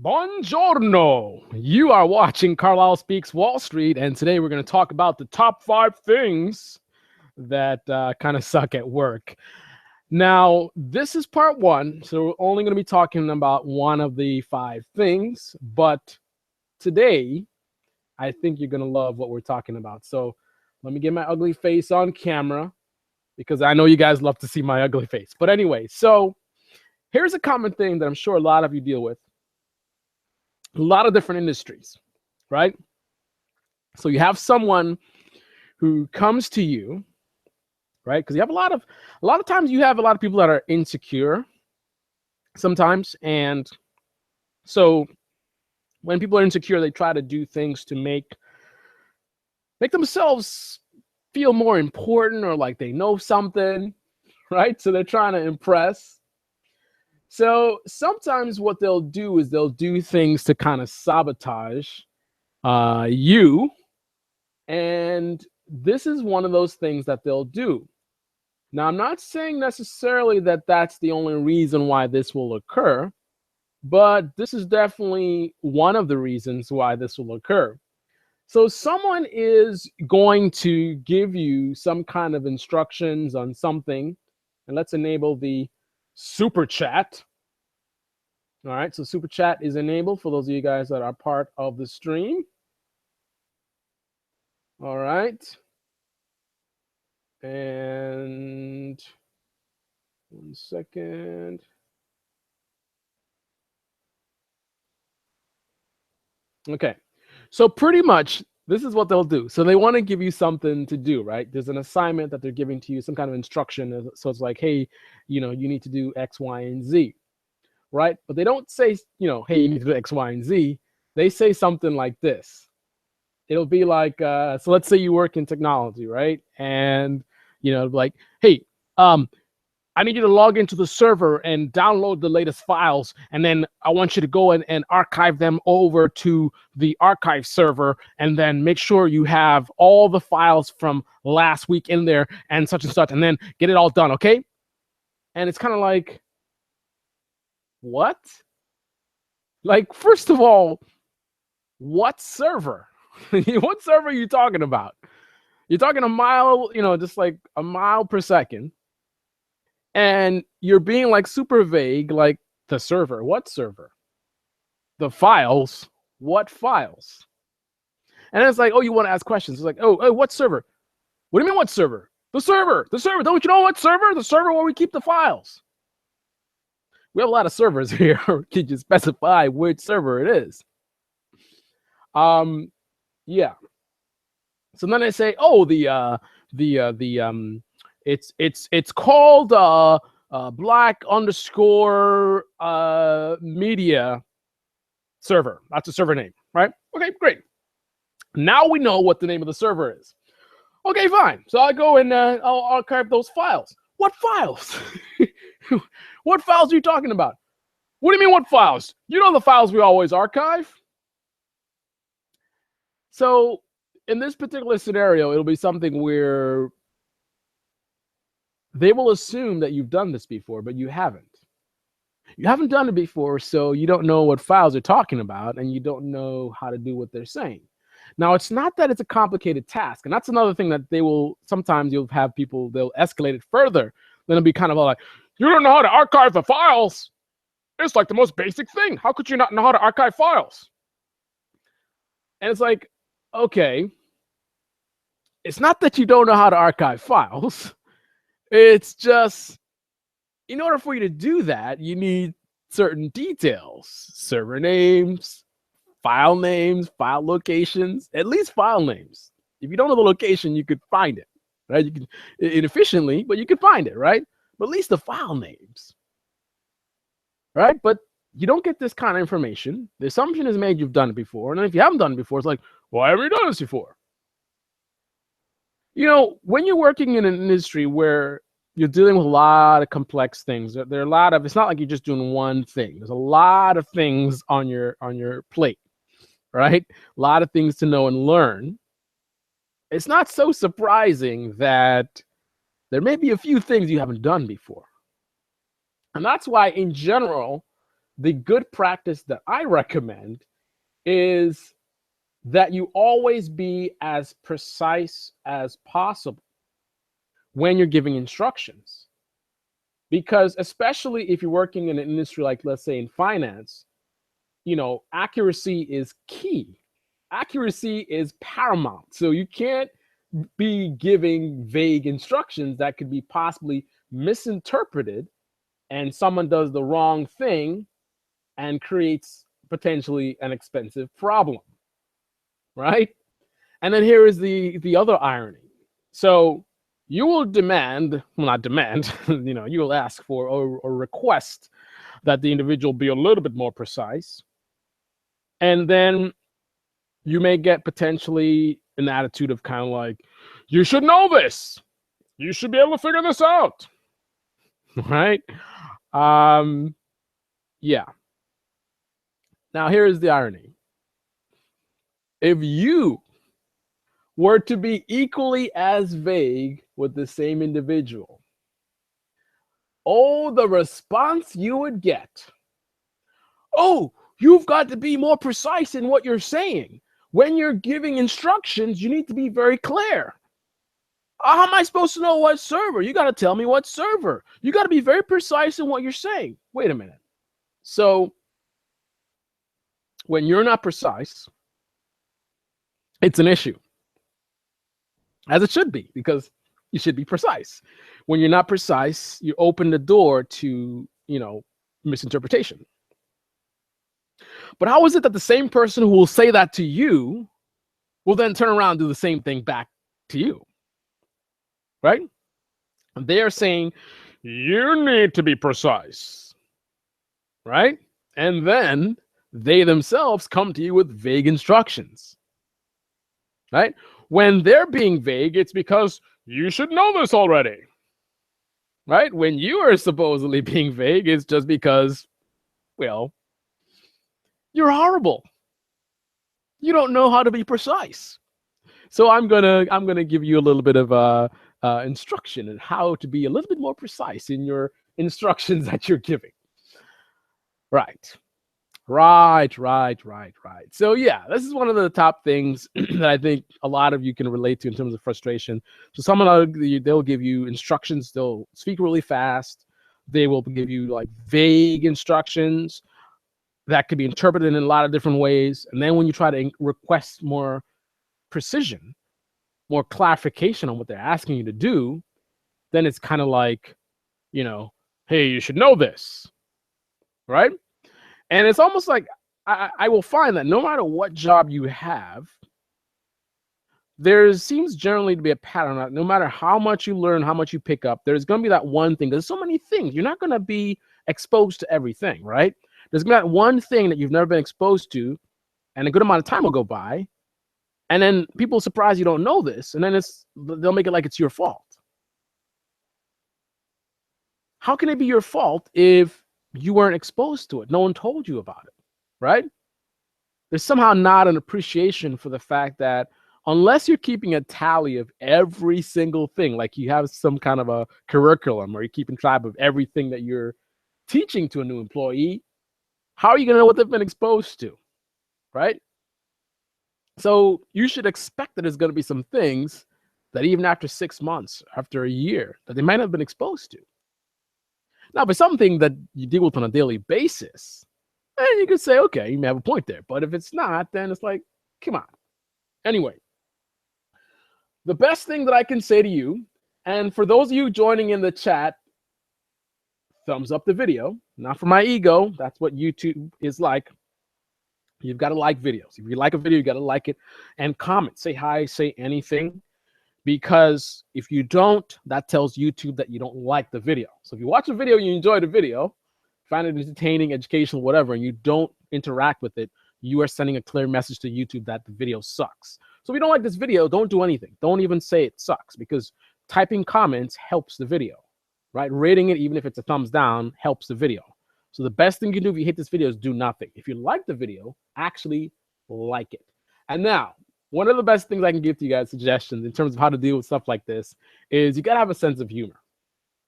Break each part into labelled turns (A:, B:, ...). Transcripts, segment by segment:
A: Buongiorno. You are watching Carlisle Speaks Wall Street, and today we're going to talk about the top 5 things that kind of suck at work. Now, this is part 1, so we're only going to be talking about one of the 5 things, but today I think you're going to love what we're talking about. So let me get my ugly face on camera because I know you guys love to see my ugly face. But anyway, so here's a common thing that I'm sure a lot of you deal with. A lot of different industries, right? So you have someone who comes to you, right? Because you have a lot of times you have a lot of people that are insecure sometimes. And so when people are insecure, they try to do things to make themselves feel more important or like they know something, right? So they're trying to impress. So sometimes what they'll do is they'll do things to kind of sabotage you. And this is one of those things that they'll do. Now, I'm not saying necessarily that that's the only reason why this will occur, but this is definitely one of the reasons why this will occur. So someone is going to give you some kind of instructions on something, and let's enable the super chat. All right, so super chat is enabled for those of you guys that are part of the stream. All right. And 1 second. Okay, so pretty much this is what they'll do. So they want to give you something to do, right? There's an assignment that they're giving to you, some kind of instruction. So it's like, hey, you need to do X, Y, and Z, right? But they don't say, hey, you need to do X, Y, and Z. They say something like this. It'll be like, so let's say you work in technology, right? And, like, hey, I need you to log into the server and download the latest files. And then I want you to go and archive them over to the archive server. And then make sure you have all the files from last week in there and such. And then get it all done, okay? And it's kind of like, what? Like, first of all, what server? What server are you talking about? You're talking a mile, just like a mile per second. And you're being like super vague, like the server. What server? The files. What files? And it's like, oh, you want to ask questions. It's like, oh, what server? What do you mean what server? The server. The server. Don't you know what server? The server where we keep the files. We have a lot of servers here. Can you specify which server it is? Yeah. So then they say, oh, it's called black_media server. That's a server name, right? Okay, great. Now we know what the name of the server is. Okay, fine. So I go and I'll archive those files. What files? What files are you talking about? What do you mean what files? You know the files we always archive. So in this particular scenario, it'll be something where they will assume that you've done this before, but you haven't. You haven't done it before, so you don't know what files they're talking about, and you don't know how to do what they're saying. Now, it's not that it's a complicated task, and that's another thing that they will, sometimes you'll have people, they'll escalate it further. Then it'll be kind of like, you don't know how to archive the files. It's like the most basic thing. How could you not know how to archive files? And it's like, okay, it's not that you don't know how to archive files. It's just, in order for you to do that, you need certain details, server names, file locations, at least file names. If you don't know the location, you could find it, right? You can inefficiently, but you could find it, right? But at least the file names, right? But you don't get this kind of information. The assumption is made you've done it before. And if you haven't done it before, it's like, why have you done this before? When you're working in an industry where you're dealing with a lot of complex things, there are a lot of, it's not like you're just doing one thing. There's a lot of things on your plate, right? A lot of things to know and learn. It's not so surprising that there may be a few things you haven't done before. And that's why, in general, the good practice that I recommend is that you always be as precise as possible when you're giving instructions. Because especially if you're working in an industry like, let's say, in finance, accuracy is key. Accuracy is paramount. So you can't be giving vague instructions that could be possibly misinterpreted, and someone does the wrong thing and creates potentially an expensive problem, right? And then here is the other irony. So you will demand, well, not demand, you will ask for or request that the individual be a little bit more precise. And then you may get potentially an attitude of kind of like, you should know this. You should be able to figure this out. Right? Yeah. Now, here is the irony. If you were to be equally as vague with the same individual, oh, the response you would get. Oh, you've got to be more precise in what you're saying. When you're giving instructions, you need to be very clear. How am I supposed to know what server? You got to tell me what server. You got to be very precise in what you're saying. Wait a minute. So when you're not precise, it's an issue. As it should be, because you should be precise. When you're not precise, you open the door to, misinterpretation. But how is it that the same person who will say that to you will then turn around and do the same thing back to you? Right? They are saying, you need to be precise. Right? And then they themselves come to you with vague instructions. Right? When they're being vague, it's because you should know this already. Right? When you are supposedly being vague, it's just because, well, you're horrible. You don't know how to be precise. So I'm gonna give you a little bit of instruction on how to be a little bit more precise in your instructions that you're giving. Right. So yeah, this is one of the top things that I think a lot of you can relate to in terms of frustration. So they'll give you instructions. They'll speak really fast. They will give you like vague instructions that could be interpreted in a lot of different ways. And then when you try to request more precision, more clarification on what they're asking you to do, then it's kind of like, hey, you should know this, right? And it's almost like I will find that no matter what job you have, there seems generally to be a pattern. No matter how much you learn, how much you pick up, there's going to be that one thing. There's so many things. You're not going to be exposed to everything, right? There's going to be that one thing that you've never been exposed to, and a good amount of time will go by, and then people are surprised you don't know this, and then they'll make it like it's your fault. How can it be your fault if you weren't exposed to it? No one told you about it, right? There's somehow not an appreciation for the fact that unless you're keeping a tally of every single thing, like you have some kind of a curriculum or you're keeping track of everything that you're teaching to a new employee, how are you going to know what they've been exposed to, right? So you should expect that there's going to be some things that even after 6 months, after a year, that they might not have been exposed to. Now, for something that you deal with on a daily basis, then you could say, okay, you may have a point there. But if it's not, then it's like, come on. Anyway, the best thing that I can say to you, and for those of you joining in the chat, thumbs up the video. Not for my ego. That's what YouTube is like. You've got to like videos. If you like a video, you got to like it and comment. Say hi, say anything. Because if you don't, that tells YouTube that you don't like the video. So if you watch a video, you enjoy the video, find it entertaining, educational, whatever, and you don't interact with it, you are sending a clear message to YouTube that the video sucks. So if you don't like this video, don't do anything. Don't even say it sucks, because typing comments helps the video, right? Rating it, even if it's a thumbs down, helps the video. So the best thing you can do if you hate this video is do nothing. If you like the video, actually like it. And now, one of the best things I can give to you guys, suggestions in terms of how to deal with stuff like this, is you got to have a sense of humor,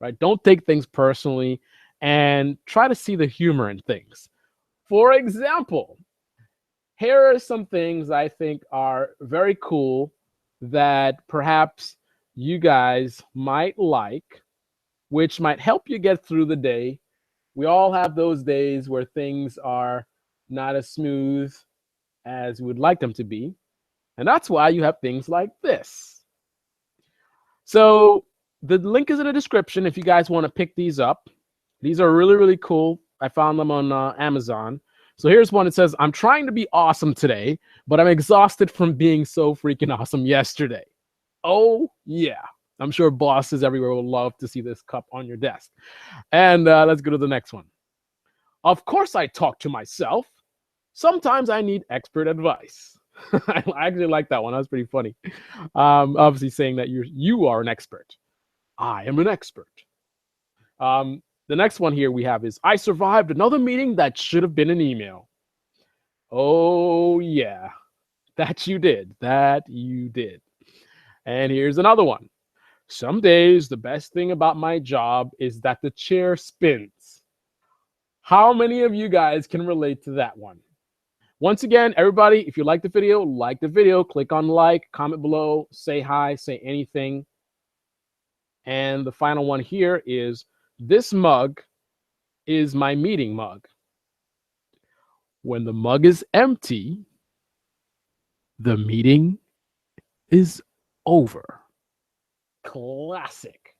A: right? Don't take things personally and try to see the humor in things. For example, here are some things I think are very cool that perhaps you guys might like, which might help you get through the day. We all have those days where things are not as smooth as we would like them to be. And that's why you have things like this. So the link is in the description if you guys want to pick these up. These are really, really cool. I found them on Amazon. So here's one that says, I'm trying to be awesome today, but I'm exhausted from being so freaking awesome yesterday. Oh, yeah. I'm sure bosses everywhere will love to see this cup on your desk. And let's go to the next one. Of course, I talk to myself. Sometimes I need expert advice. I actually like that one. That was pretty funny. Obviously saying that you are an expert. I am an expert. The next one here we have is, I survived another meeting that should have been an email. Oh, yeah. That you did. That you did. And here's another one. Some days, the best thing about my job is that the chair spins. How many of you guys can relate to that one? Once again, everybody, if you like the video, click on like, comment below, say hi, say anything. And the final one here is, this mug is my meeting mug. When the mug is empty, the meeting is over. Classic.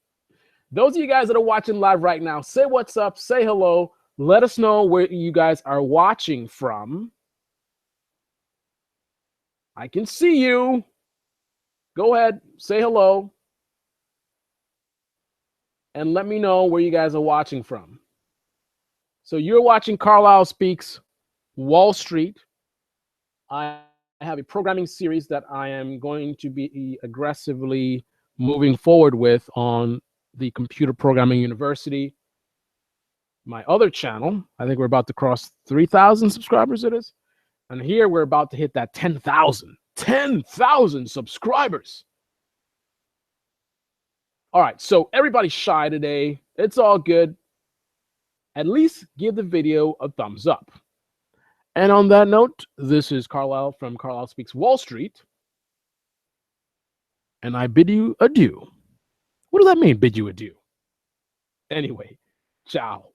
A: Those of you guys that are watching live right now, say what's up, say hello. Let us know where you guys are watching from. I can see you. Go ahead, say hello. And let me know where you guys are watching from. So you're watching Carlisle Speaks Wall Street. I have a programming series that I am going to be aggressively moving forward with on the Computer Programming University. My other channel, I think we're about to cross 3,000 subscribers it is. And here we're about to hit that 10,000 subscribers. All right, so everybody's shy today. It's all good. At least give the video a thumbs up. And on that note, this is Carlisle from Carlisle Speaks Wall Street. And I bid you adieu. What does that mean, bid you adieu? Anyway, ciao.